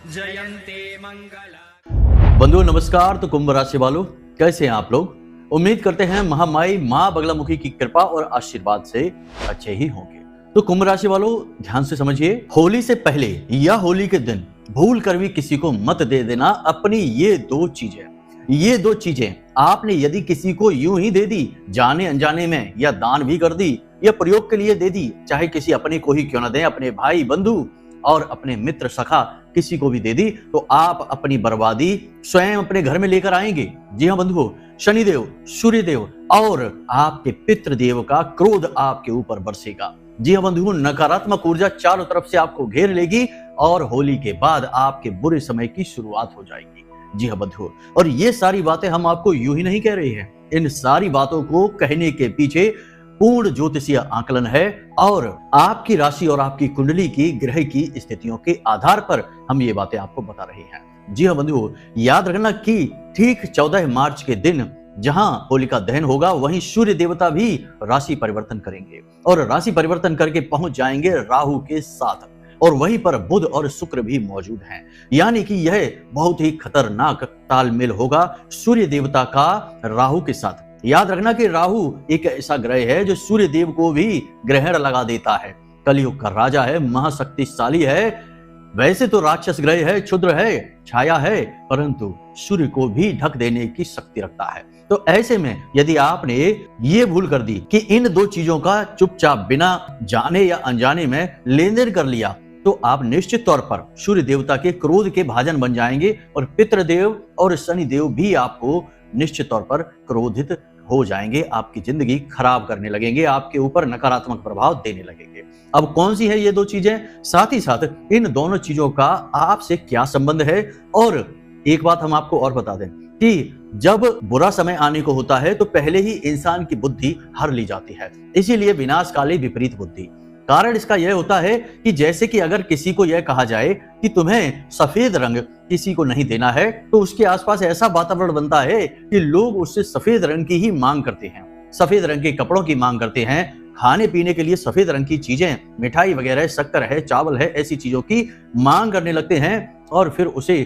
जयन्ते मंगला। बंधुओं नमस्कार। तो कुंभ राशि वालों, कैसे हैं आप लोग? उम्मीद करते हैं महामाई मां बगलामुखी की कृपा और आशीर्वाद से अच्छे ही होंगे। तो कुंभ राशि वालों ध्यान से समझिए, होली से पहले या होली के दिन भूल कर भी किसी को मत दे देना अपनी ये दो चीजें आपने यदि किसी को यूं ही दे दी, जाने अनजाने में, या दान भी कर दी या प्रयोग के लिए दे दी, चाहे किसी अपने को ही क्यों न दें, अपने भाई बंधु और अपने मित्र सखा किसी को भी दे दी, तो आप अपनी बर्बादी स्वयं अपने घर में लेकर आएंगे। जी हाँ बंधुओं, शनिदेव, सूर्यदेव और आपके पितृदेव का क्रोध आपके ऊपर बरसेगा। जी हाँ बंधुओं, नकारात्मक ऊर्जा चारों तरफ से आपको घेर लेगी और होली के बाद आपके बुरे समय की शुरुआत हो जाएगी। जी हाँ बंधुओं, और ये सारी बातें हम आपको यूं ही नहीं कह रहे हैं, इन सारी बातों को कहने के पीछे पूर्ण ज्योतिषीय आकलन है और आपकी राशि और आपकी कुंडली की ग्रह की स्थितियों के आधार पर हम ये बातें आपको बता रहे हैं। जी हाँ बंधुओं, याद रखना कि ठीक 14 मार्च के दिन जहां होलिका दहन होगा, वहीं सूर्य देवता भी राशि परिवर्तन करेंगे और राशि परिवर्तन करके पहुंच जाएंगे राहु के साथ, और वहीं पर बुध और शुक्र भी मौजूद हैं। यानी कि यह बहुत ही खतरनाक तालमेल होगा सूर्य देवता का राहु के साथ। याद रखना कि राहु एक ऐसा ग्रह है जो सूर्य देव को भी ग्रहण लगा देता है। कलयुग का राजा है, महाशक्तिशाली है, वैसे तो राक्षस ग्रह है, क्षुद्र है, छाया है, परंतु सूर्य को भी ढक देने की शक्ति रखता है। तो ऐसे में यदि आपने ये भूल कर दी कि इन दो चीजों का चुपचाप बिना जाने या अनजाने में लेन देन कर लिया, तो आप निश्चित तौर पर सूर्य देवता के क्रोध के भाजन बन जाएंगे और पितृदेव और शनिदेव भी आपको निश्चित तौर पर क्रोधित हो जाएंगे, आपकी जिंदगी खराब करने लगेंगे, आपके ऊपर नकारात्मक प्रभाव देने लगेंगे। अब कौन सी है ये दो चीजें, साथ ही साथ इन दोनों चीजों का आपसे क्या संबंध है, और एक बात हम आपको और बता दें कि जब बुरा समय आने को होता है तो पहले ही इंसान की बुद्धि हर ली जाती है, इसीलिए विनाशकाले विपरीत बुद्धि। कारण इसका यह होता है कि जैसे कि अगर किसी को यह कहा जाए कि तुम्हें सफेद रंग किसी को नहीं देना है, तो उसके आसपास ऐसा वातावरण बनता है कि लोग उससे सफेद रंग की ही मांग करते हैं, सफेद रंग के कपड़ों की मांग करते हैं, खाने पीने के लिए सफेद रंग की चीजें, मिठाई वगैरह, शक्कर है, चावल है, ऐसी चीजों की मांग करने लगते हैं। और फिर उसे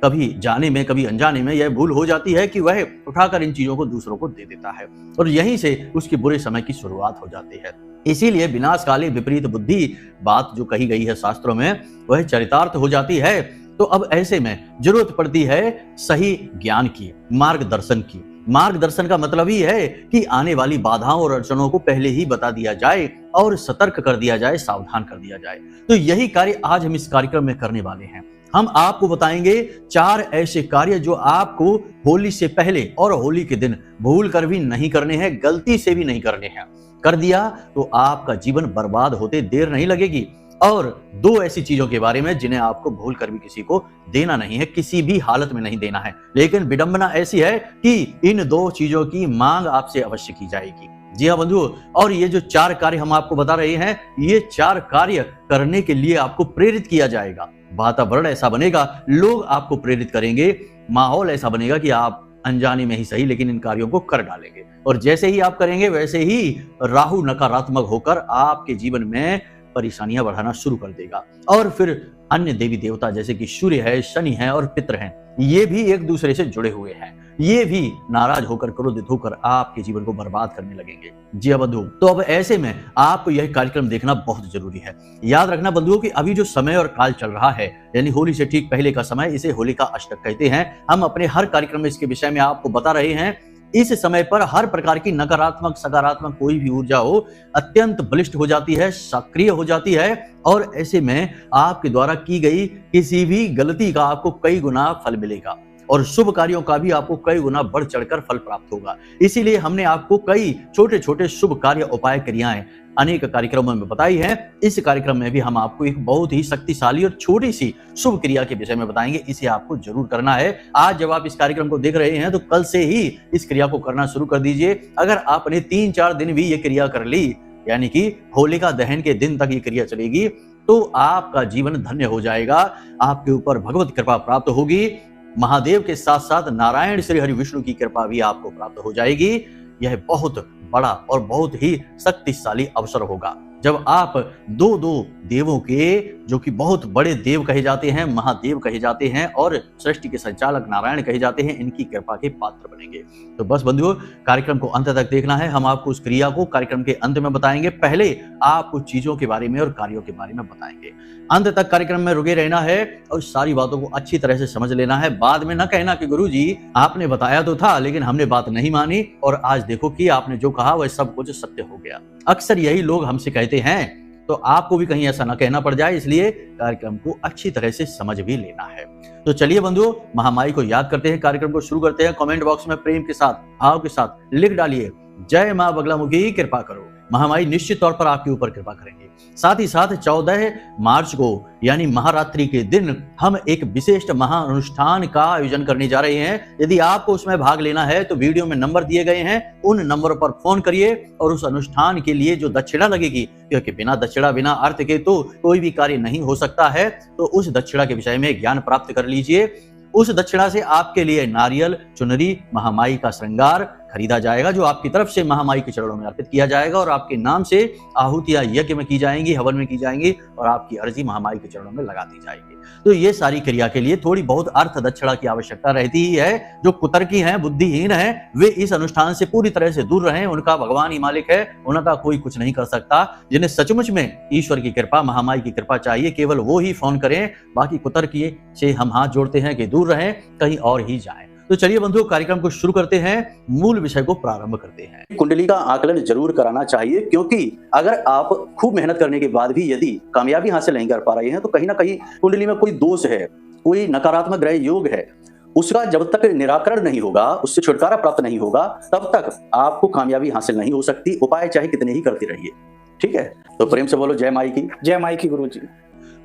कभी जाने में कभी अनजाने में यह भूल हो जाती है कि वह उठाकर इन चीजों को दूसरों को दे देता है, और यहीं से उसके बुरे समय की शुरुआत हो जाती है। इसीलिए विनाशकाले विपरीत बुद्धि बात जो कही गई है शास्त्रों में, वह चरितार्थ हो जाती है। तो अब ऐसे में जरूरत पड़ती है सही ज्ञान की, मार्गदर्शन की। मार्गदर्शन का मतलब ही है कि आने वाली बाधाओं और अड़चनों को पहले ही बता दिया जाए और सतर्क कर दिया जाए, सावधान कर दिया जाए। तो यही कार्य आज हम इस कार्यक्रम में करने वाले हैं। हम आपको बताएंगे 4 ऐसे कार्य जो आपको होली से पहले और होली के दिन भूल कर भी नहीं करने हैं, गलती से भी नहीं करने हैं। कर दिया तो आपका जीवन बर्बाद होते देर नहीं लगेगी। और 2 ऐसी चीजों के बारे में जिन्हें आपको भूल कर भी किसी को देना नहीं है, किसी भी हालत में नहीं देना है, लेकिन विडंबना ऐसी है कि इन 2 चीजों की मांग आपसे अवश्य की जाएगी। जी हाँ बंधुओं, और ये जो 4 कार्य हम आपको बता रहे हैं, ये 4 कार्य करने के लिए आपको प्रेरित किया जाएगा। वातावरण ऐसा बनेगा, लोग आपको प्रेरित करेंगे, माहौल ऐसा बनेगा कि आप अनजाने में ही सही लेकिन इन कार्यों को कर डालेंगे। और जैसे ही आप करेंगे वैसे ही राहु नकारात्मक होकर आपके जीवन में परेशानियां बढ़ाना शुरू कर देगा। और फिर अन्य देवी देवता जैसे कि सूर्य है, शनि है और पितृ हैं, ये भी एक दूसरे से जुड़े हुए हैं, ये भी नाराज होकर, क्रोधित होकर आपके जीवन को बर्बाद करने लगेंगे। जी हाँ बंधुओं, तो अब ऐसे में आपको यह कार्यक्रम देखना बहुत जरूरी है। याद रखना बंधुओं कि अभी जो समय और काल चल रहा है, यानी होली से ठीक पहले का समय, इसे होलिका अष्टक कहते हैं। हम अपने हर कार्यक्रम में इसके विषय में आपको बता रहे हैं। इस समय पर हर प्रकार की नकारात्मक सकारात्मक कोई भी ऊर्जा हो, अत्यंत बलिष्ठ हो जाती है, सक्रिय हो जाती है, और ऐसे में आपके द्वारा की गई किसी भी गलती का आपको कई गुना फल मिलेगा और शुभ कार्यों का भी आपको कई गुना बढ़ चढ़कर फल प्राप्त होगा। इसीलिए हमने आपको कई छोटे छोटे शुभ कार्य, उपाय, क्रियाएं अनेक कार्यक्रमों में बताई है। इस कार्यक्रम में भी हम आपको एक बहुत ही शक्तिशाली और छोटी सी शुभ क्रिया के विषय में बताएंगे, इसे आपको जरूर करना है। आज जब आप इस कार्यक्रम को देख रहे हैं तो कल से ही इस क्रिया को करना शुरू कर दीजिए। अगर आपने 3-4 दिन भी ये क्रिया कर ली, यानी कि होलिका दहन के दिन तक ये क्रिया चलेगी, तो आपका जीवन धन्य हो जाएगा, आपके ऊपर भगवत कृपा प्राप्त होगी, महादेव के साथ साथ नारायण श्री हरि विष्णु की कृपा भी आपको प्राप्त हो जाएगी। यह बहुत बड़ा और बहुत ही शक्तिशाली अवसर होगा जब आप दो दो देवों के, जो कि बहुत बड़े देव कहे जाते हैं, महादेव कहे जाते हैं और सृष्टि के संचालक नारायण कहे जाते हैं, इनकी कृपा के पात्र बनेंगे। तो बस बंधुओं, कार्यक्रम को अंत तक देखना है। हम आपको उस क्रिया को कार्यक्रम के अंत में बताएंगे। पहले आप कुछ चीजों के बारे में और कार्यों के बारे में बताएंगे। अंत तक कार्यक्रम में रुके रहना है और सारी बातों को अच्छी तरह से समझ लेना है। बाद में न कहना कि गुरुजी आपने बताया तो था लेकिन हमने बात नहीं मानी और आज देखो कि आपने जो कहा वह सब कुछ सत्य हो गया। अक्सर यही लोग हमसे कहते हैं, तो आपको भी कहीं ऐसा ना कहना पड़ जाए, इसलिए कार्यक्रम को अच्छी तरह से समझ भी लेना है। तो चलिए बंधुओं, महामाई को याद करते हैं, कार्यक्रम को शुरू करते हैं। कमेंट बॉक्स में प्रेम के साथ, भाव के साथ लिख डालिए, जय मां बगलामुखी कृपा करो। महामाई निश्चित तौर पर आपके ऊपर कृपा करेंगे। साथ ही साथ 14 मार्च को यानी महारात्रि के दिन हम एक विशेष महाअनुष्ठान का आयोजन करने जा रहे हैं। यदि आपको उसमें भाग लेना है तो वीडियो में नंबर दिए गए हैं, उन नंबरों पर फोन करिए और उस अनुष्ठान के लिए जो दक्षिणा लगेगी, क्योंकि बिना दक्षिणा बिना अर्थ के तो कोई भी कार्य नहीं हो सकता है, तो उस दक्षिणा के विषय में ज्ञान प्राप्त कर लीजिए। उस दक्षिणा से आपके लिए नारियल, चुनरी, महामाई का श्रृंगार खरीदा जाएगा, जो आपकी तरफ से महामाई के चरणों में अर्पित किया जाएगा और आपके नाम से आहुतियां यज्ञ में की जाएंगी, हवन में की जाएंगी और आपकी अर्जी महामाई के चरणों में लगा दी जाएगी। तो ये सारी क्रिया के लिए थोड़ी बहुत अर्थ दक्षिणा की आवश्यकता रहती ही है। जो कुतर्की हैं, बुद्धिहीन हैं, वे इस अनुष्ठान से पूरी तरह से दूर रहें। उनका भगवान ही मालिक है, उनका कोई कुछ नहीं कर सकता। जिन्हें सचमुच में ईश्वर की कृपा, महामाई की कृपा चाहिए, केवल वो ही फोन करें। बाकी कुतर्की से हम हाथ जोड़ते हैं कि दूर रहें, कहीं और ही जाएं। तो चलिए बंधुओं, कार्यक्रम को शुरू करते हैं, मूल विषय को प्रारंभ करते हैं। कुंडली का आकलन जरूर कराना चाहिए, क्योंकि अगर आप खूब मेहनत करने के बाद भी यदि कामयाबी हासिल नहीं कर पा रहे हैं तो कहीं ना कहीं कुंडली में कोई दोष है, कोई नकारात्मक ग्रह योग है। उसका जब तक निराकरण नहीं होगा, उससे छुटकारा प्राप्त नहीं होगा, तब तक आपको कामयाबी हासिल नहीं हो सकती। उपाय चाहे कितने ही करते रहिए। ठीक है, तो प्रेम से बोलो जय माई की। जय माई की गुरुजी।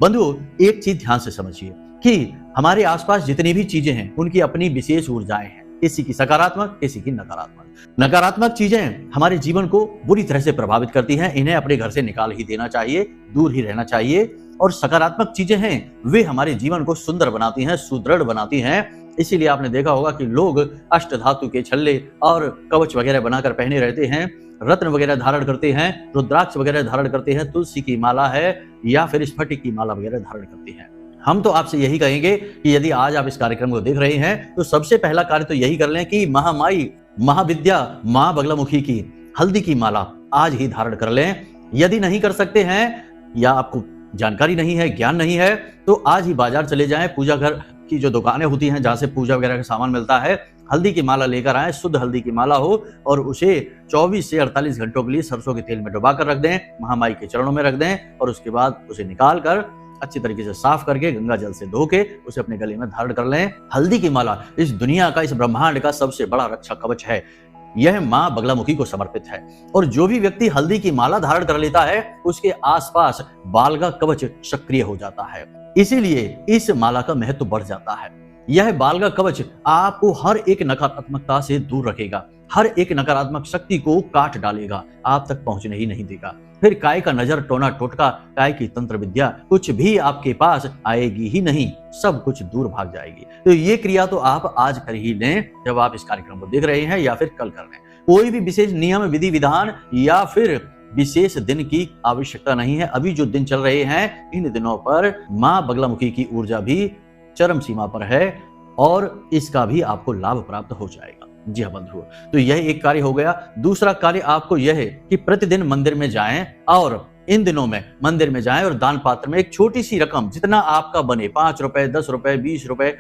बंधुओं, एक चीज ध्यान से समझिए कि हमारे आसपास जितनी भी चीजें हैं उनकी अपनी विशेष ऊर्जाएं हैं। किसी की सकारात्मक, किसी की नकारात्मक। नकारात्मक चीजें हमारे जीवन को बुरी तरह से प्रभावित करती हैं, इन्हें अपने घर से निकाल ही देना चाहिए, दूर ही रहना चाहिए। और सकारात्मक चीजें हैं, वे हमारे जीवन को सुंदर बनाती हैं, सुदृढ़ बनाती हैं। इसीलिए आपने देखा होगा कि लोग अष्ट धातु के छल्ले और कवच वगैरह बनाकर पहने रहते हैं, रत्न वगैरह धारण करते हैं, रुद्राक्ष वगैरह धारण करते हैं, तुलसी की माला है या फिर स्फटिक की माला वगैरह धारण करते हैं। हम तो आपसे यही कहेंगे कि यदि आज आप इस कार्यक्रम को देख रहे हैं तो सबसे पहला कार्य तो यही कर लें कि महामाई, महाविद्या, मां बगलामुखी की हल्दी की माला आज ही धारण कर लें। यदि नहीं कर सकते हैं या आपको जानकारी नहीं है, ज्ञान नहीं है, तो आज ही बाजार चले जाएं। पूजा घर की जो दुकानें होती हैं जहां से पूजा वगैरह का सामान मिलता है, हल्दी की माला लेकर आए, शुद्ध हल्दी की माला हो और उसे 24 से 48 घंटों के लिए सरसों के तेल में डुबा कर रख दें, महामाई के चरणों में रख दें और उसके बाद उसे निकाल कर अच्छी तरीके से साफ करके गंगा जल से धो के उसे अपने गले में धारण कर लें। हल्दी की माला इस दुनिया का, इस ब्रह्मांड का सबसे बड़ा रक्षा कवच है। यह मां बगलामुखी को समर्पित है और जो भी व्यक्ति हल्दी की माला धारण कर लेता है उसके आसपास बालगा कवच सक्रिय हो जाता है। इसीलिए इस माला का महत्व बढ़ जाता है। यह बालगा कवच आपको हर एक नकारात्मकता से दूर रखेगा, हर एक नकारात्मक शक्ति को काट डालेगा, आप तक पहुंचने ही नहीं देगा। फिर काय का नजर, टोना टोटका, काय की तंत्र विद्या कुछ भी आपके पास आएगी ही नहीं, सब कुछ दूर भाग जाएगी। तो ये क्रिया तो आप आज कर ही लें जब आप इस कार्यक्रम को देख रहे हैं या फिर कल कर लें। कोई भी विशेष नियम, विधि विधान या फिर विशेष दिन की आवश्यकता नहीं है। अभी जो दिन चल रहे हैं इन दिनों पर मां बगलामुखी की ऊर्जा भी चरम सीमा पर है और इसका भी आपको लाभ प्राप्त हो जाएगा। जी हाँ बंधुओं, तो यह एक कार्य हो गया। दूसरा कार्य आपको यह है कि प्रतिदिन मंदिर में जाएं और इन दिनों में मंदिर में जाएं और दान पात्र में एक छोटी सी रकम, जितना आपका बने, 5 रुपए, 10 रुपए, 20 रुपए,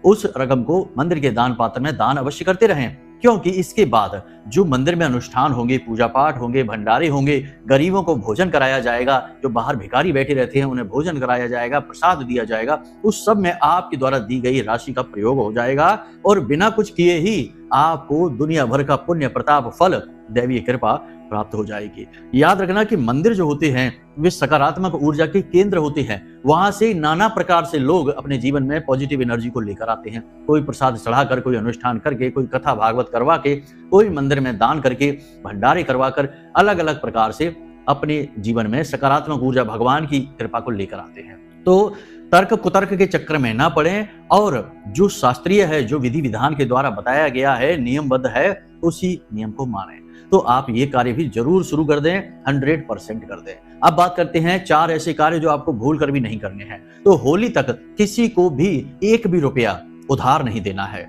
उस रकम को मंदिर के दान पात्र में दान अवश्य करते रहें। क्योंकि इसके बाद जो मंदिर में अनुष्ठान होंगे, पूजा पाठ होंगे, भंडारे होंगे, गरीबों को भोजन कराया जाएगा, जो बाहर भिखारी बैठे रहते हैं उन्हें भोजन कराया जाएगा, प्रसाद दिया जाएगा, उस सब में आपके द्वारा दी गई राशि का प्रयोग हो जाएगा और बिना कुछ किए ही आपको दुनिया भर का पुण्य, प्रताप, फल, दैवीय कृपा प्राप्त हो जाएगी। याद रखना कि मंदिर जो होते हैं वे सकारात्मक ऊर्जा के केंद्र होते हैं। वहां से नाना प्रकार से लोग अपने जीवन में पॉजिटिव एनर्जी को लेकर आते हैं। कोई प्रसाद चढ़ाकर, कोई अनुष्ठान करके, कोई कथा भागवत करवा के, कोई मंदिर में दान करके, भंडारे करवाकर, अलग अलग प्रकार से अपने जीवन में सकारात्मक ऊर्जा, भगवान की कृपा को लेकर आते हैं। तो तर्क कुतर्क के चक्कर में ना पड़ें और जो शास्त्रीय है, जो विधि विधान के द्वारा बताया गया है, नियमबद्ध है, उसी नियम को मानें। तो आप ये कार्य भी जरूर शुरू कर दें, 100% कर दें। अब बात करते हैं 4 ऐसे कार्य जो आपको भूल कर भी नहीं करने हैं। तो होली तक किसी को भी 1 भी रुपया उधार नहीं देना है।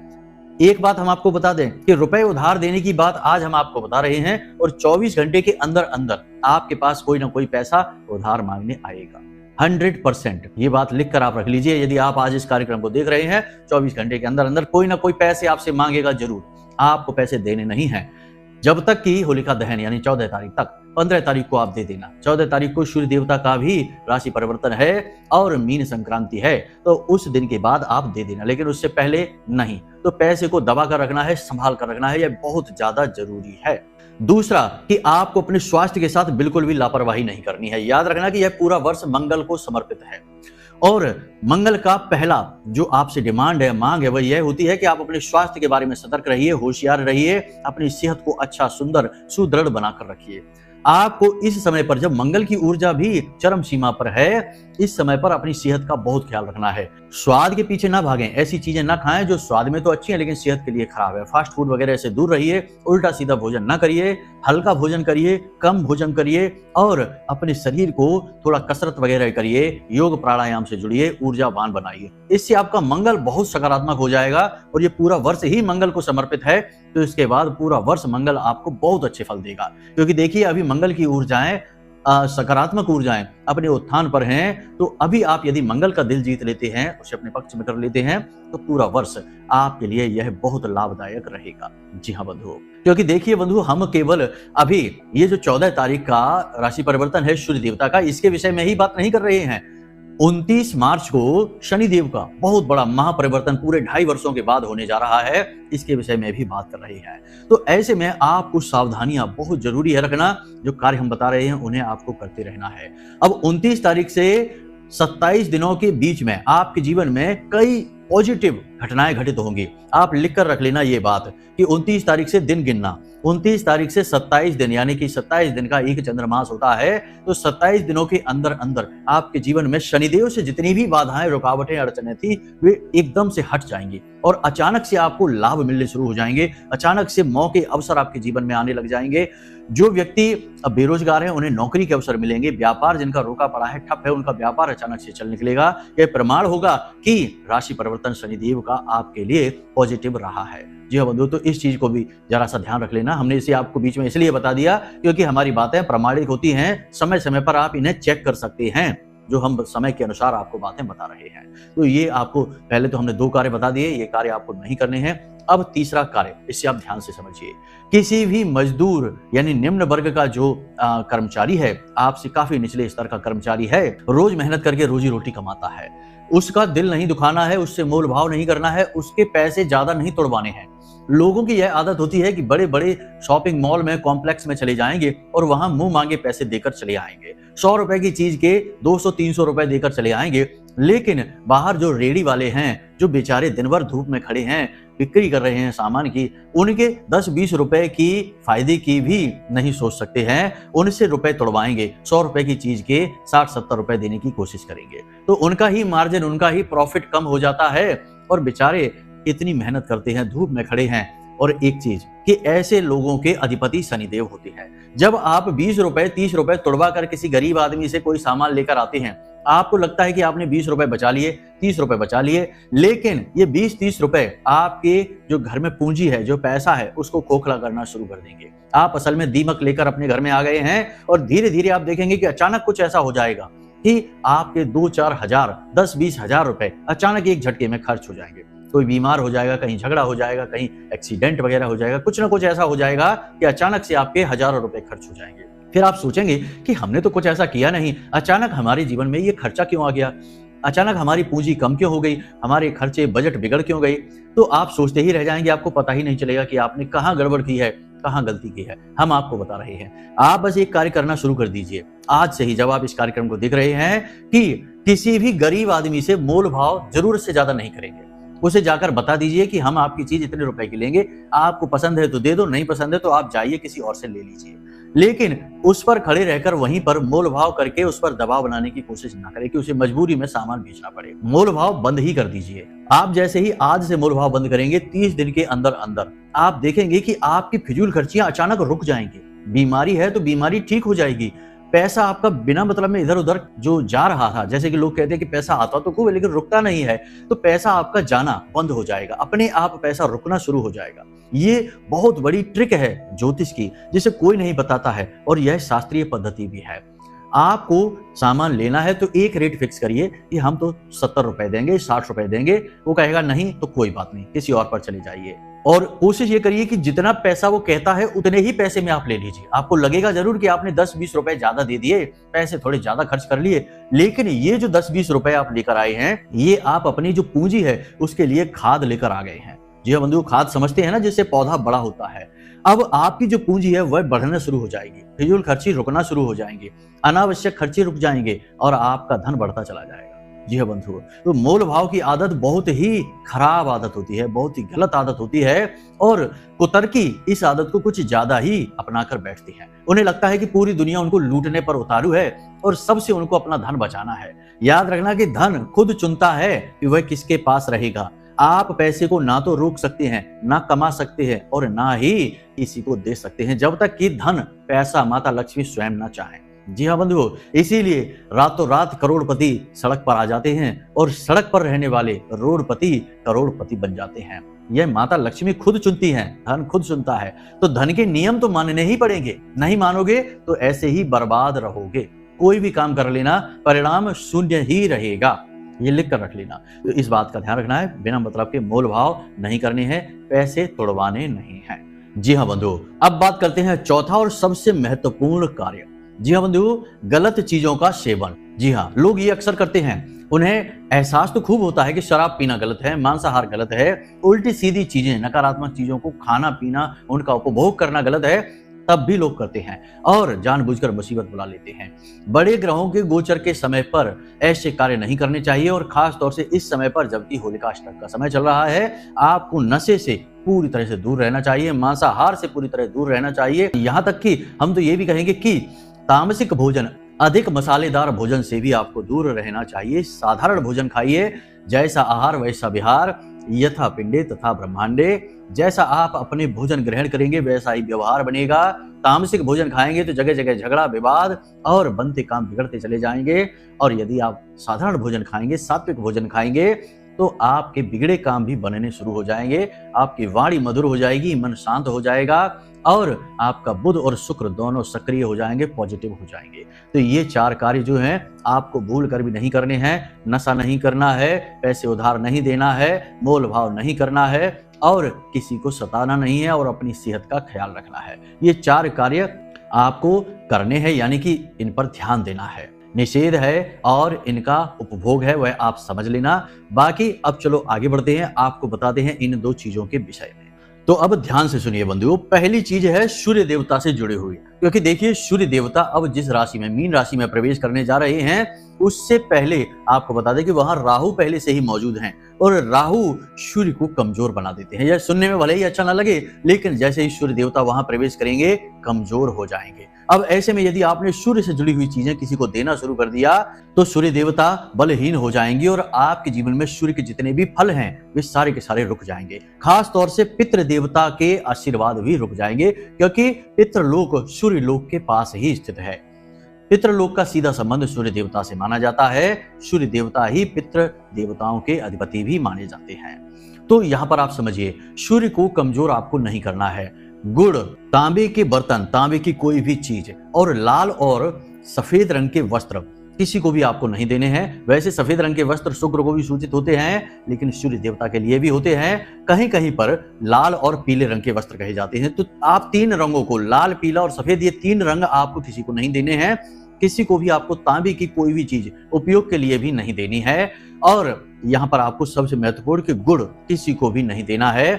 एक बात हम आपको बता दें कि रुपए उधार देने की बात आज हम आपको बता रहे हैं और 24 घंटे के अंदर अंदर आपके पास कोई ना कोई पैसा उधार मांगने आएगा। 100% ये बात लिख कर आप रख लीजिए। यदि आप आज इस कार्यक्रम को देख रहे हैं, 24 घंटे के अंदर अंदर कोई ना कोई पैसे आपसे मांगेगा जरूर। आपको पैसे देने नहीं है जब तक कि होलिका दहन यानी 14 तारीख तक। 15 तारीख को आप दे देना। 14 तारीख को सूर्य देवता का भी राशि परिवर्तन है और मीन संक्रांति है, तो उस दिन के बाद आप दे देना, लेकिन उससे पहले नहीं। तो पैसे को दबा कर रखना है, संभाल कर रखना है, यह बहुत ज्यादा जरूरी है। दूसरा कि आपको अपने स्वास्थ्य के साथ बिल्कुल भी लापरवाही नहीं करनी है। याद रखना कि यह पूरा वर्ष मंगल को समर्पित है और मंगल का पहला जो आपसे डिमांड है, मांग है, वह यह होती है कि आप अपने स्वास्थ्य के बारे में सतर्क रहिए, होशियार रहिए, अपनी सेहत को अच्छा, सुंदर, सुदृढ़ बनाकर रखिए। आपको इस समय पर, जब मंगल की ऊर्जा भी चरम सीमा पर है, इस समय पर अपनी सेहत का बहुत ख्याल रखना है। स्वाद के पीछे ना भागें, ऐसी चीजें ना खाएं जो स्वाद में तो अच्छी हैं लेकिन सेहत के लिए खराब है। फास्ट फूड वगैरह से दूर रहिए, उल्टा सीधा भोजन ना करिए, हल्का भोजन करिए, कम भोजन करिए और अपने शरीर को थोड़ा कसरत वगैरह करिए, योग प्राणायाम से जुड़िए, ऊर्जावान बनाइए। इससे आपका मंगल बहुत सकारात्मक हो जाएगा और ये पूरा वर्ष ही मंगल को समर्पित है, तो इसके बाद पूरा वर्ष मंगल आपको बहुत अच्छे फल देगा। क्योंकि देखिए अभी मंगल की ऊर्जाएं, सकारात्मक ऊर्जाएं अपने उत्थान पर हैं, तो अभी आप यदि मंगल का दिल जीत लेते हैं, उसे अपने पक्ष में कर लेते हैं, तो पूरा वर्ष आपके लिए यह बहुत लाभदायक रहेगा। जी हाँ बंधुओं, क्योंकि देखिए बंधु, हम केवल अभी ये जो 14 तारीख का राशि परिवर्तन है सूर्य देवता का, इसके विषय में ही बात नहीं कर रहे हैं। 29 मार्च को शनिदेव का बहुत बड़ा महापरिवर्तन पूरे 2.5 वर्षों के बाद होने जा रहा है, इसके विषय में भी बात कर रहे हैं। तो ऐसे में आप कुछ सावधानियां बहुत जरूरी है रखना। जो कार्य हम बता रहे हैं उन्हें आपको करते रहना है। अब 29 तारीख से 27 दिनों के बीच में आपके जीवन में कई पॉजिटिव घटनाएं घटित होंगी। आप लिख कर रख लेना ये बात कि 29 तारीख से दिन गिनना। 29 तारीख से 27 दिन यानी कि 27 दिन का एक चंद्रमास होता है, तो 27 दिनों के अंदर अंदर आपके जीवन में शनिदेव से जितनी भी बाधाएं, रुकावटें, अड़चनें थी, वे एकदम से हट जाएंगी और अचानक से आपको लाभ मिलने शुरू हो जाएंगे। अचानक से मौके, अवसर आपके जीवन में आने लग जाएंगे। जो व्यक्ति अब बेरोजगार हैं उन्हें नौकरी के अवसर मिलेंगे। व्यापार जिनका रोका पड़ा है, ठप है, उनका व्यापार अचानक से चल निकलेगा। यह प्रमाण होगा कि राशि परिवर्तन शनिदेव का आपके लिए पॉजिटिव रहा है। जी हाँ बंधु, तो इस चीज को भी जरा सा ध्यान रख लेना। हमने इसे आपको बीच में इसलिए बता दिया क्योंकि हमारी बातें प्रामाणिक होती हैं, समय समय पर आप इन्हें चेक कर सकते हैं, जो हम समय के अनुसार आपको बातें बता रहे हैं। तो ये आपको, पहले तो हमने 2 कार्य बता दिए, ये कार्य आपको नहीं करने हैं। अब तीसरा कार्य, इससे आप ध्यान से समझिए। किसी भी मजदूर यानी निम्न वर्ग का जो कर्मचारी है, आपसे काफी निचले स्तर का कर्मचारी है, रोज मेहनत करके रोजी रोटी कमाता है, उसका दिल नहीं दुखाना है, उससे मोल भाव नहीं करना है, उसके पैसे ज्यादा नहीं तोड़वाने हैं। लोगों की यह आदत होती है कि बड़े बड़े शॉपिंग मॉल में, कॉम्प्लेक्स में चले जाएंगे और वहां मुंह मांगे पैसे देकर चले आएंगे। 100 रुपए की चीज के 200-300 रुपए देकर चले आएंगे। लेकिन बाहर जो रेडी वाले हैं, जो बेचारे दिन भर धूप में खड़े हैं, बिक्री कर रहे हैं सामान की, उनके 10-20 रुपए की फायदे की भी नहीं सोच सकते हैं, उनसे रुपए तोड़वाएंगे। 100 रुपए की चीज के 60-70 रुपए देने की कोशिश करेंगे, तो उनका ही मार्जिन, उनका ही प्रॉफिट कम हो जाता है और बेचारे इतनी मेहनत करते हैं, धूप में खड़े हैं। और एक चीज कि ऐसे लोगों के अधिपति शनिदेव होते हैं। जब आप 20 रुपए 30 रुपए तोड़वा कर किसी गरीब आदमी से कोई सामान लेकर आते हैं, आपको लगता है कि आपने 20 रुपए बचा लिए, 30 रुपए बचा लिए, लेकिन ये 20-30 रुपए आपके जो घर में पूंजी है, जो पैसा है, उसको खोखला करना शुरू कर देंगे। आप असल में दीमक लेकर अपने घर में आ गए हैं और धीरे धीरे आप देखेंगे कि अचानक कुछ ऐसा हो जाएगा कि आपके 2-4 हजार, 10-20 हजार रुपए अचानक एक झटके में खर्च हो जाएंगे। कोई बीमार हो जाएगा, कहीं झगड़ा हो जाएगा, कहीं एक्सीडेंट वगैरह हो जाएगा, कुछ ना कुछ ऐसा हो जाएगा कि अचानक से आपके हजारों रुपए खर्च हो जाएंगे। फिर आप सोचेंगे कि हमने तो कुछ ऐसा किया नहीं, अचानक हमारे जीवन में ये खर्चा क्यों आ गया, अचानक हमारी पूंजी कम क्यों हो गई, हमारे खर्चे, बजट बिगड़ क्यों गई। तो आप सोचते ही रह जाएंगे, आपको पता ही नहीं चलेगा कि आपने कहाँ गड़बड़ की है, कहाँ गलती की है। हम आपको बता रहे हैं, आप बस एक कार्य करना शुरू कर दीजिए आज से ही, जब आप इस कार्यक्रम को देख रहे हैं, कि किसी भी गरीब आदमी से मोल भाव जरूरत से ज्यादा नहीं करेंगे। उसे जाकर बता दीजिए कि हम आपकी चीज इतने रुपए की लेंगे, आपको पसंद है तो दे दो, नहीं पसंद है तो आप जाइए किसी और से ले लीजिए। लेकिन उस पर खड़े रहकर वहीं पर मोल भाव करके उस पर दबाव बनाने की कोशिश ना करें कि उसे मजबूरी में सामान बेचना पड़े। मोल भाव बंद ही कर दीजिए। आप जैसे ही आज से मोल भाव बंद करेंगे, 30 दिन के अंदर अंदर आप देखेंगे कि आपकी फिजूल खर्चियां अचानक रुक जाएंगी। बीमारी है तो बीमारी ठीक हो जाएगी। पैसा आपका बिना मतलब में इधर उधर जो जा रहा था, जैसे कि लोग कहते हैं कि पैसा आता तो खूब है लेकिन रुकता नहीं है, तो पैसा आपका जाना बंद हो जाएगा, अपने आप पैसा रुकना शुरू हो जाएगा। ये बहुत बड़ी ट्रिक है ज्योतिष की, जिसे कोई नहीं बताता है, और यह शास्त्रीय पद्धति भी है। आपको सामान लेना है तो एक रेट फिक्स करिए कि हम तो 70 रुपए देंगे, 60 रुपए देंगे। वो कहेगा नहीं तो कोई बात नहीं, किसी और पर चले जाइए। और कोशिश ये करिए कि जितना पैसा वो कहता है उतने ही पैसे में आप ले लीजिए। आपको लगेगा जरूर कि आपने 10-20 रुपए ज्यादा दे दिए, पैसे थोड़े ज्यादा खर्च कर लिए, लेकिन ये जो 10-20 रुपए आप लेकर आए हैं, ये आप अपनी जो पूंजी है उसके लिए खाद लेकर आ गए हैं। जी हाँ बंधु, खाद समझते हैं ना, जिससे पौधा बड़ा होता है। अब आपकी जो पूंजी है वह बढ़ना शुरू हो जाएगी, फिजूल खर्ची रुकना शुरू हो जाएंगे, अनावश्यक खर्चे रुक जाएंगे और आपका धन बढ़ता चला जाएगा। जी हाँ बंधुओं, तो मोल भाव की आदत बहुत ही खराब आदत होती है, बहुत ही गलत आदत होती है, और कुतर्की इस आदत को कुछ ज्यादा ही अपनाकर बैठती है। उन्हें लगता है कि पूरी दुनिया उनको लूटने पर उतारू है और सबसे उनको अपना धन बचाना है। याद रखना कि धन खुद चुनता है कि वह किसके पास रहेगा। आप पैसे को ना तो रोक सकते हैं, ना कमा सकते हैं, और ना ही किसी को दे सकते हैं, जब तक कि धन, पैसा माता लक्ष्मी स्वयं ना चाहें। जी हाँ बंधुओं, इसीलिए रातों रात करोड़पति सड़क पर आ जाते हैं और सड़क पर रहने वाले रोडपति करोड़पति बन जाते हैं। यह माता लक्ष्मी खुद चुनती हैं, धन खुद चुनता है, तो धन के नियम तो मानने ही पड़ेंगे। नहीं मानोगे तो ऐसे ही बर्बाद रहोगे। कोई भी काम कर लेना, परिणाम शून्य ही रहेगा, ये लिख कर रख लेना। तो इस बात का ध्यान रखना है, बिना मतलब के मोल भाव नहीं करने हैं, पैसे तोड़वाने नहीं हैं। जी हाँ बंधुओं, अब बात करते हैं चौथा और सबसे महत्वपूर्ण कार्य। जी हाँ बंधुओं, गलत चीजों का सेवन। जी हाँ, लोग ये अक्सर करते हैं, उन्हें एहसास तो खूब होता है कि शराब पीना गलत है, मांसाहार गलत है, उल्टी सीधी चीजें, नकारात्मक चीजों को खाना पीना, उनका उपभोग करना गलत है, तब भी लोग करते हैं और जानबूझकर मुसीबत बुला लेते हैं। बड़े ग्रहों के गोचर के समय पर ऐसे कार्य नहीं करने चाहिए, और खास तौर से इस समय पर जबकि होलिकाष्टक का समय चल रहा है। आपको नशे से पूरी तरह से दूर रहना चाहिए, मांसाहार से पूरी तरह दूर रहना चाहिए। यहाँ तक कि हम तो ये भी कहेंगे कि तामसिक भोजन, अधिक मसालेदार भोजन से भी आपको दूर रहना चाहिए। साधारण भोजन खाइए, जैसा आहार वैसा विहार, यथा पिंडे तथा ब्रह्मांडे। जैसा आप अपने भोजन ग्रहण करेंगे वैसा ही व्यवहार बनेगा। तामसिक भोजन खाएंगे तो जगह जगह झगड़ा, विवाद और बनते काम बिगड़ते चले जाएंगे, और यदि आप साधारण भोजन खाएंगे, सात्विक भोजन खाएंगे, तो आपके बिगड़े काम भी बनने शुरू हो जाएंगे, आपकी वाणी मधुर हो जाएगी, मन शांत हो जाएगा, और आपका बुध और शुक्र दोनों सक्रिय हो जाएंगे, पॉजिटिव हो जाएंगे। तो ये 4 कार्य जो हैं आपको भूल कर भी नहीं करने हैं। नशा नहीं करना है, पैसे उधार नहीं देना है, मोल भाव नहीं करना है, और किसी को सताना नहीं है, और अपनी सेहत का ख्याल रखना है। ये 4 कार्य आपको करने हैं, यानी कि इन पर ध्यान देना है। निषेध है और इनका उपभोग है, वह आप समझ लेना। बाकी अब चलो आगे बढ़ते हैं, आपको बताते हैं इन 2 चीजों के विषय में। तो अब ध्यान से सुनिए बंधुओं, पहली चीज है सूर्य देवता से जुड़े हुए, क्योंकि देखिए सूर्य देवता अब जिस राशि में, मीन राशि में प्रवेश करने जा रहे हैं, उससे पहले आपको बता दें कि वहां राहु पहले से ही मौजूद हैं, और राहु सूर्य को कमजोर बना देते हैं। यह सुनने में भले ही अच्छा ना लगे, लेकिन जैसे ही सूर्य देवता वहां प्रवेश करेंगे कमजोर हो जाएंगे। अब ऐसे में यदि आपने सूर्य से जुड़ी हुई चीजें किसी को देना शुरू कर दिया, तो सूर्य देवता बलहीन हो जाएंगे, और आपके जीवन में सूर्य के जितने भी फल हैं वे सारे के सारे रुक जाएंगे। खास तौर से पितृ देवता के आशीर्वाद भी रुक जाएंगे, क्योंकि पितृलोक सूर्य लोक के पास ही स्थित है। पितृलोक का सीधा संबंध सूर्य देवता से माना जाता है। सूर्य देवता ही पितृ देवताओं के अधिपति भी माने जाते हैं। तो यहाँ पर आप समझिए, सूर्य को कमजोर आपको नहीं करना है। गुड़, तांबे के बर्तन, तांबे की कोई भी चीज, और लाल और सफेद रंग के वस्त्र किसी को भी आपको नहीं देने हैं। वैसे सफेद रंग के वस्त्र शुक्र को भी सूचित होते हैं, लेकिन सूर्य देवता के लिए भी होते हैं। कहीं कहीं पर लाल और पीले रंग के वस्त्र कहे जाते हैं। तो आप 3 रंगों को, लाल, पीला और सफेद, ये 3 रंग आपको किसी को नहीं देने हैं। किसी को भी आपको तांबे की कोई भी चीज उपयोग के लिए भी नहीं देनी है। और यहाँ पर आपको सबसे महत्वपूर्ण कि गुड़ किसी को भी नहीं देना है।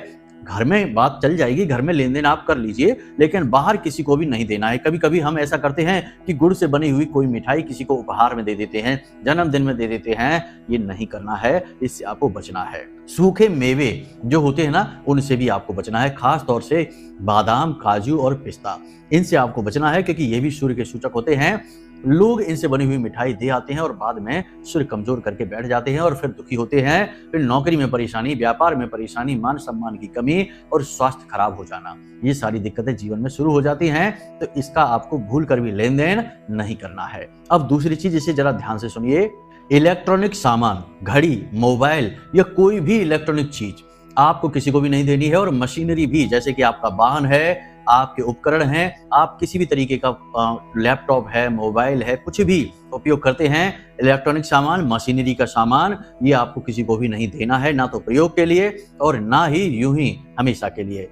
घर में बात चल जाएगी, घर में लेन देन आप कर लीजिए, लेकिन बाहर किसी को भी नहीं देना है। कभी कभी हम ऐसा करते हैं कि गुड़ से बनी हुई कोई मिठाई किसी को उपहार में दे देते हैं, जन्मदिन में दे देते हैं। ये नहीं करना है, इससे आपको बचना है। सूखे मेवे जो होते हैं ना, उनसे भी आपको बचना है, खास तौर से बादाम, काजू और पिस्ता, इनसे आपको बचना है, क्योंकि ये भी सूर्य के सूचक होते हैं। लोग इनसे बनी हुई मिठाई दे आते हैं और बाद में सूर्य कमजोर करके बैठ जाते हैं और फिर दुखी होते हैं। फिर नौकरी में परेशानी, व्यापार में परेशानी, मान सम्मान की कमी और स्वास्थ्य खराब हो जाना, ये सारी दिक्कतें जीवन में शुरू हो जाती हैं। तो इसका आपको भूल कर भी लेन देन नहीं करना है। अब दूसरी चीज, इसे जरा ध्यान से सुनिए। इलेक्ट्रॉनिक सामान, घड़ी, मोबाइल या कोई भी इलेक्ट्रॉनिक चीज आपको किसी को भी नहीं देनी है। और मशीनरी भी, जैसे कि आपका वाहन है, आपके उपकरण हैं, आप किसी भी तरीके का लैपटॉप है, मोबाइल है, कुछ भी उपयोग करते हैं, इलेक्ट्रॉनिक सामान, मशीनरी का सामान, ये आपको किसी को भी नहीं देना है, ना तो प्रयोग के लिए और ना ही यूं ही हमेशा के लिए।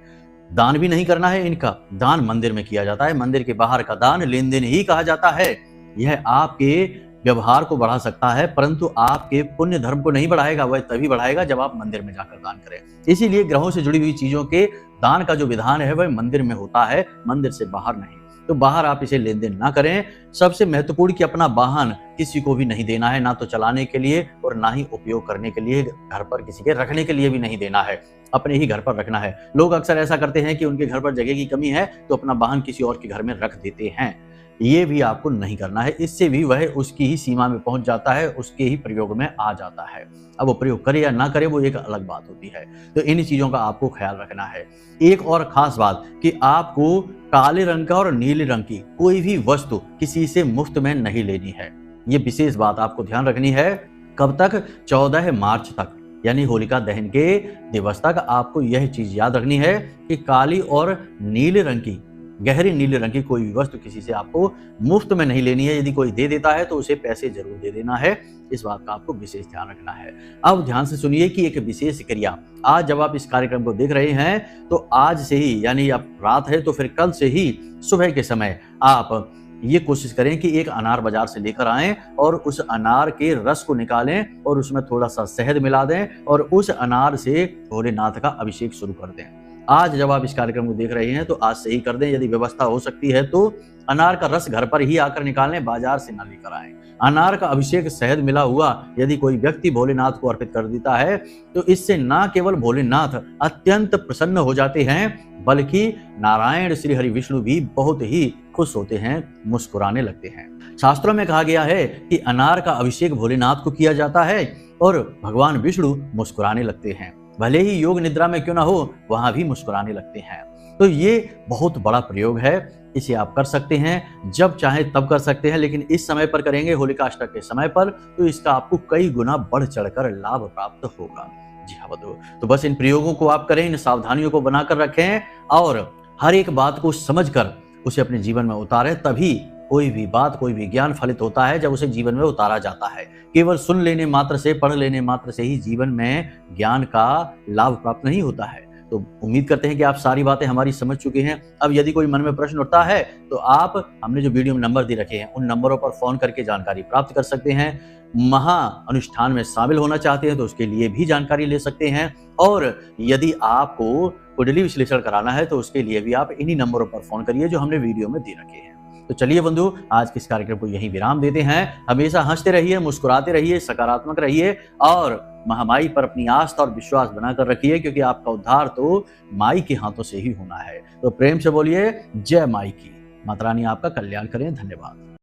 दान भी नहीं करना है इनका। दान मंदिर में किया जाता है, मंदिर के बाहर का दान लेन देन ही कहा जाता है। यह आपके व्यवहार को बढ़ा सकता है, परंतु आपके पुण्य धर्म को नहीं बढ़ाएगा। वह तभी बढ़ाएगा जब आप मंदिर में जाकर दान करें। इसीलिए ग्रहों से जुड़ी हुई चीजों के दान का जो विधान है वह मंदिर में होता है, मंदिर से बाहर नहीं। तो बाहर आप इसे लेन देन ना करें। सबसे महत्वपूर्ण कि अपना वाहन किसी को भी नहीं देना है, ना तो चलाने के लिए और ना ही उपयोग करने के लिए, घर पर किसी के रखने के लिए भी नहीं देना है, अपने ही घर पर रखना है। लोग अक्सर ऐसा करते हैं कि उनके घर पर जगह की कमी है तो अपना वाहन किसी और के घर में रख देते हैं। ये भी आपको नहीं करना है, इससे भी वह उसकी ही सीमा में पहुंच जाता है, उसके ही प्रयोग में आ जाता है। अब वो प्रयोग करे या ना करे वो एक अलग बात होती है। तो इन चीजों का आपको ख्याल रखना है। एक और खास बात कि आपको काले रंग का और नीले रंग की कोई भी वस्तु किसी से मुफ्त में नहीं लेनी है। ये विशेष बात आपको ध्यान रखनी है। कब तक? 14 मार्च तक, यानी होलिका दहन के दिवस तक आपको यह चीज याद रखनी है कि काली और नीले रंग की, गहरे नीले रंग की कोई भी वस्तु किसी से आपको मुफ्त में नहीं लेनी है। यदि कोई दे देता है तो उसे पैसे जरूर दे देना है। इस बात का आपको विशेष ध्यान रखना है। अब ध्यान से सुनिए कि एक विशेष क्रिया, आज जब आप इस कार्यक्रम को देख रहे हैं तो आज से ही, यानी अब रात है तो फिर कल से ही सुबह के समय आप ये कोशिश करें कि एक अनार बाजार से लेकर आएं और उस अनार के रस को निकालें और उसमें थोड़ा सा शहद मिला दें और उस अनार से भोलेनाथ का अभिषेक शुरू कर दें। आज जब आप इस कार्यक्रम को देख रहे हैं तो आज से ही कर दें। यदि व्यवस्था हो सकती है तो अनार का रस घर पर ही आकर निकालें, बाजार से ना लेकर आएं। अनार का अभिषेक शहद मिला हुआ यदि कोई व्यक्ति भोलेनाथ को अर्पित कर देता है तो इससे न केवल भोलेनाथ अत्यंत प्रसन्न हो जाते हैं, बल्कि नारायण श्री हरि विष्णु भी बहुत ही खुश होते हैं, मुस्कुराने लगते हैं। शास्त्रों में कहा गया है कि अनार का अभिषेक भोलेनाथ को किया जाता है और भगवान विष्णु मुस्कुराने लगते हैं। भले ही योग निद्रा में क्यों ना हो, वहां भी मुस्कुराने लगते हैं। तो ये बहुत बड़ा प्रयोग है, इसे आप कर सकते हैं, जब चाहे तब कर सकते हैं, लेकिन इस समय पर करेंगे, होलिका अष्टक के समय पर, तो इसका आपको कई गुना बढ़ चढ़कर लाभ प्राप्त होगा। जी हाँ बंधु, तो बस इन प्रयोगों को आप करें, इन सावधानियों को बनाकर रखें और हर एक बात को समझकर उसे अपने जीवन में उतारें। तभी कोई भी बात, कोई भी ज्ञान फलित होता है जब उसे जीवन में उतारा जाता है। केवल सुन लेने मात्र से, पढ़ लेने मात्र से ही जीवन में ज्ञान का लाभ प्राप्त नहीं होता है। तो उम्मीद करते हैं कि आप सारी बातें हमारी समझ चुके हैं। अब यदि कोई मन में प्रश्न उठता है तो आप, हमने जो वीडियो में नंबर दे रखे हैं, उन नंबरों पर फोन करके जानकारी प्राप्त कर सकते हैं। महा अनुष्ठान में शामिल होना चाहते हैं तो उसके लिए भी जानकारी ले सकते हैं। और यदि आपको कुंडली विश्लेषण कराना है तो उसके लिए भी आप इन्हीं नंबरों पर फोन करिए जो हमने वीडियो में दे रखे हैं। तो चलिए बंधु, आज के इस कार्यक्रम को यहीं विराम देते हैं। हमेशा हंसते रहिए, मुस्कुराते रहिए, सकारात्मक रहिए और महामाई पर अपनी आस्था और विश्वास बनाकर रखिए, क्योंकि आपका उद्धार तो माई के हाथों से ही होना है। तो प्रेम से बोलिए जय माई की। माता रानी आपका कल्याण करें। धन्यवाद।